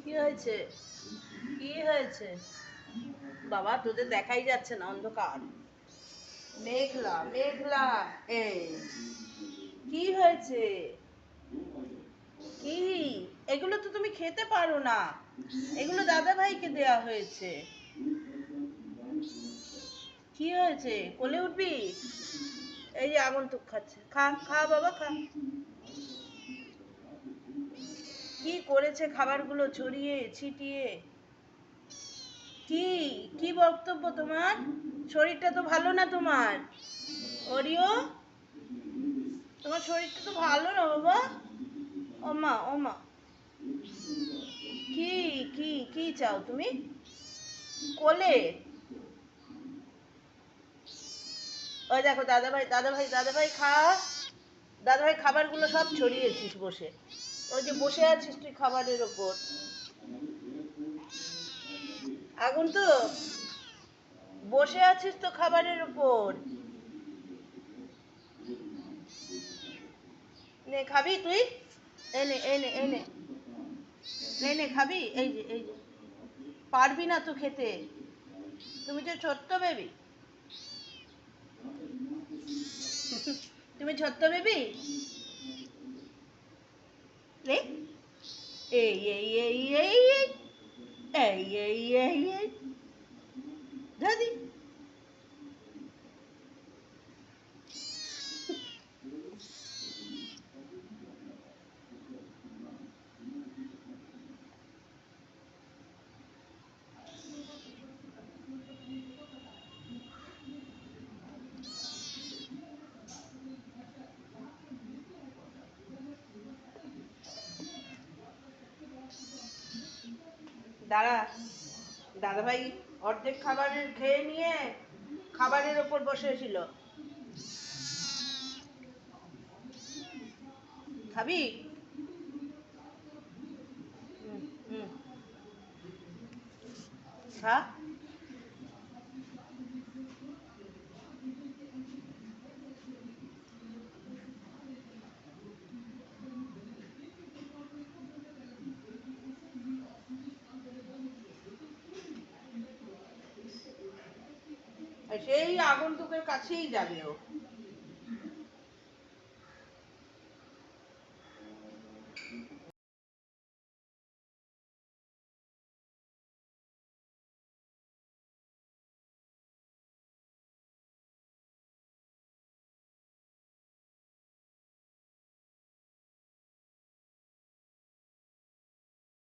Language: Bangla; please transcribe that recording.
কি হয়েছে? কি হয়েছে? বাবা তোদের দেখাই যাচ্ছে না, অন্ধকার, মেঘলা মেঘলা। এই কি হয়েছে? কি? এগুলো তো তুমি খেতে পারো না, এগুলো দাদা ভাইকে দেয়া হয়েছে। কি হয়েছে? কোলে উঠবি? এই যে আগন্তুক খাচ্ছে, খা খা বাবা খা। কি করেছে খাবারগুলো ছড়িয়ে ছিটিয়ে? কি কি বক্তব্য তোমার? শরীরটা তো ভালো না তোমার। অরিও, তোমার শরীরটা তো ভালো না বাবা। ওমা ওমা, কি কি কি চাও তুমি? কোলে? ওই দেখো দাদা ভাই দাদা ভাই দাদা ভাই খা। দাদা ভাই খাবারগুলো সব ছড়িয়েছিস বসে, ওই যে বসে আছিস তুই খাবারের ওপর। আগুন তো, বসে আছিস তো খাবারের উপর। নে খাবি তুই? এনে এনে এনে এনে খাবি? এই যে এই যে, পারবি না তো খেতে, তুমি তো ছোট্ট বেবি। তুমি ছোট্ট বেবি। রে, এই এই এই এই এই এই এই এই এই দাদি। দাঁড়া, দাদাভাই অর্ধেক খাবারের খেয়ে নিয়ে খাবারের ওপর বসেছিল। খাবি? হুম হুম, খা। সেই আগন্তুকের কাছেই যাবে ও।